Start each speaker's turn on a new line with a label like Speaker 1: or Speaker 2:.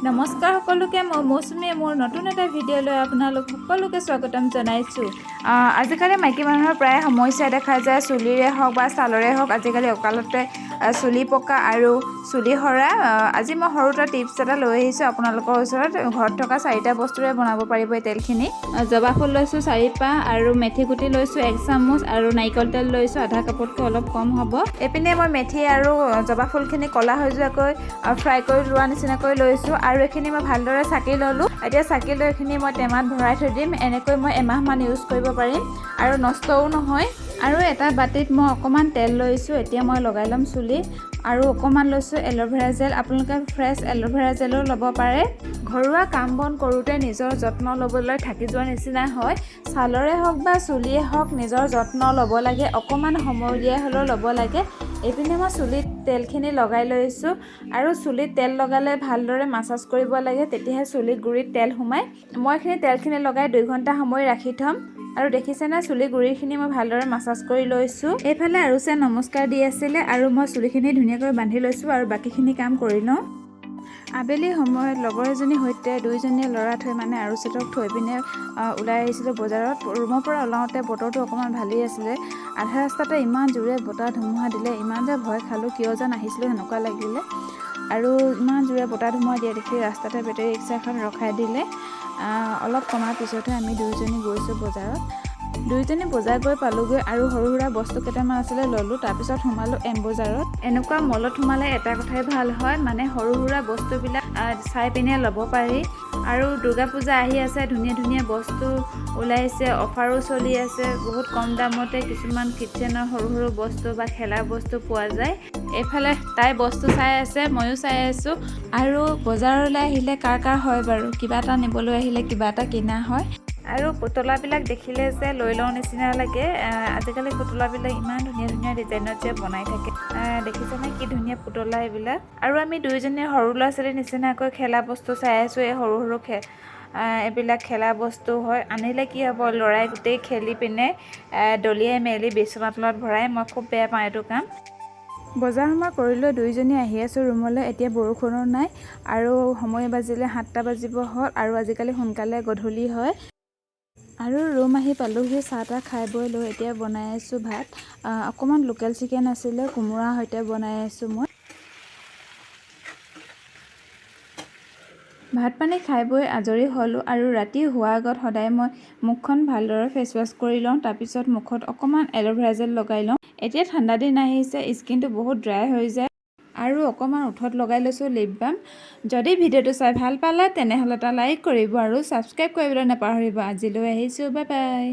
Speaker 1: নমস্কাৰ সকলোকে মই মৌচুমীয়ে মোৰ নতুন এটা ভিডিঅ'লৈ আপোনালোক সকলোকে স্বাগতম জনাইছোঁ। আজিকালি মাইকী মানুহৰ প্ৰায় সমস্যা দেখা যায়, চুলিৰে হওক বা ছালৰে হওক। আজিকালি অকালতে চুলি পকা আৰু চুলি সৰা। আজি মই সৰু এটা টিপছ এটা লৈ আহিছোঁ আপোনালোকৰ ওচৰত। ঘৰত থকা 4টা বস্তুৰে বনাব পাৰিব এই তেলখিনি। জবা ফুল লৈছোঁ 4 পাহ আৰু মেথি গুটি লৈছোঁ 1 চামুচ আৰু নাৰিকল তেল লৈছোঁ আধা কাপতকৈ অলপ কম হ'ব। এইপিনে মই মেথি আৰু জবা ফুলখিনি ক'লা হৈ যোৱাকৈ ফ্ৰাই কৰি লোৱা নিচিনাকৈ লৈছোঁ আৰু এইখিনি মই ভালদৰে চাকি ল'লোঁ। এতিয়া চাকি লৈ এইখিনি মই টেমাত ভৰাই থৈ দিম। এনেকৈ মই এমাহমান ইউজ কৰিব পাৰিম আৰু নষ্টও নহয়। আৰু এটা বাতিত মই অকণমান তেল লৈছোঁ। এতিয়া মই লগাই ল'ম চুলি আৰু অকণমান লৈছোঁ এল'ভেৰা জেল। আপোনালোকে ফ্ৰেছ এল'ভেৰা জেলো ল'ব পাৰে। ঘৰুৱা কাম বন কৰোঁতে নিজৰ যত্ন ল'বলৈ থাকি যোৱাৰ নিচিনা হয়। ছালৰে হওক বা চুলিয়ে হওক নিজৰ যত্ন ল'ব লাগে, অকণমান সময় উলিয়াই হ'লেও ল'ব লাগে। এইপিনে মই চুলিত তেলখিনি লগাই লৈছোঁ আৰু চুলিত তেল লগালে ভালদৰে মাছাজ কৰিব লাগে, তেতিয়াহে চুলিৰ গুৰিত তেল সোমায়। মই এইখিনি তেলখিনি লগাই 2 ঘণ্টা সময় ৰাখি থ'ম আৰু দেখিছেনে চুলিৰ গুৰিখিনি মই ভালদৰে মাছাজ কৰি লৈছোঁ। এইফালে আৰুছে নমস্কাৰ দি আছিলে আৰু মই চুলিখিনি ধুনীয়াকৈ বান্ধি লৈছোঁ আৰু বাকীখিনি কাম কৰি লওঁ। আবেলি সময়ত লগৰ এজনীৰ সৈতে 2জনীয়ে ল'ৰা থৈ মানে আৰুচেটক থৈ পিনে ওলাই আহিছিলোঁ বজাৰত। ৰুমৰ পৰা ওলাওঁতে বতৰটো অকণমান ভালেই আছিলে। আধা ৰাস্তাতে ইমান জোৰে বতাহ ধুমুহা দিলে, ইমান যে ভয় খালোঁ, কিয় যেন আহিছিলোঁ সেনেকুৱা লাগিলে। আৰু ইমান জোৰে বতাহ ধুমুহা দিয়া দেখি ৰাস্তাতে বেটেৰী ৰিক্সা এখন ৰখাই দিলে। অলপ কমাৰ পিছতহে আমি 2জনী গৈছোঁ বজাৰত। 2জনী বজাৰ গৈ পালোঁগৈ আৰু সৰু সুৰা বস্তু কেইটামান আছিলে ল'লোঁ। তাৰপিছত সোমালোঁ এম বজাৰত। এনেকুৱা মলত সোমালে এটা কথাই ভাল হয়, মানে সৰু সুৰা বস্তুবিলাক চাই পিনে ল'ব পাৰি। আৰু দুৰ্গা পূজা আহি আছে, ধুনীয়া ধুনীয়া বস্তু ওলাইছে, অফাৰো চলি আছে। বহুত কম দামতে কিছুমান কিটচেনৰ সৰু সৰু বস্তু বা খেলা বস্তু পোৱা যায়। এইফালে তাই বস্তু চাই আছে, ময়ো চাই আছোঁ। আৰু বজাৰলৈ আহিলে কাৰ হয় বাৰু, কিবা এটা নিবলৈ আহিলে কিবা এটা কিনা হয়। আৰু পুতলাবিলাক দেখিলে যে লৈ লওঁ নিচিনা লাগে। আজিকালি পুতলাবিলাক ইমান ধুনীয়া ধুনীয়া ডিজাইনত যে বনাই থাকে। দেখিছেনে কি ধুনীয়া পুতলা এইবিলাক। আৰু আমি 2জনীয়ে সৰু ল'ৰা ছোৱালীৰ নিচিনাকৈ খেলা বস্তু চাই আছোঁ। এই সৰু সৰু এইবিলাক খেলা বস্তু হয়, আনিলে কি হ'ব, ল'ৰাই গোটেই খেলি পিনে দলিয়াই মেলি বিচনা তলত ভৰাই। মই খুব বেয়া পাওঁ এইটো কাম। বজাৰ সমাৰ কৰি লৈ 2জনী আহি আছোঁ ৰুমলৈ। এতিয়া বৰষুণো নাই আৰু সময় বাজিলে 7টা বাজিব হ'ল আৰু আজিকালি সোনকালে গধূলি হয়। আৰু ৰুম আহি পালোঁহি, চাহ তাহ খাই বৈ লৈ এতিয়া বনাই আছোঁ ভাত। অকণমান লোকেল চিকেন আছিলে, কোমোৰাৰ সৈতে বনাই আছোঁ মই। ভাত পানী খাই বৈ আজৰি হ'লোঁ আৰু ৰাতি হোৱাৰ আগত সদায় মই মুখখন ভালদৰে ফেচ ৱাছ কৰি লওঁ। তাৰপিছত মুখত অকণমান এল'ভেৰা জেল লগাই লওঁ। এতিয়া ঠাণ্ডা দিন আহিছে, স্কিনটো বহুত ড্ৰাই হৈ যায়। আৰু অকণমান ওঠত লগাই লৈছোঁ লিপ বাম। যদি ভিডিঅ'টো চাই ভাল পালে তেনেহ'লে এটা লাইক কৰিব আৰু ছাবস্ক্ৰাইব কৰিবলৈ নাপাহৰিব। আজিলৈ আহিছোঁ, বাই বাই।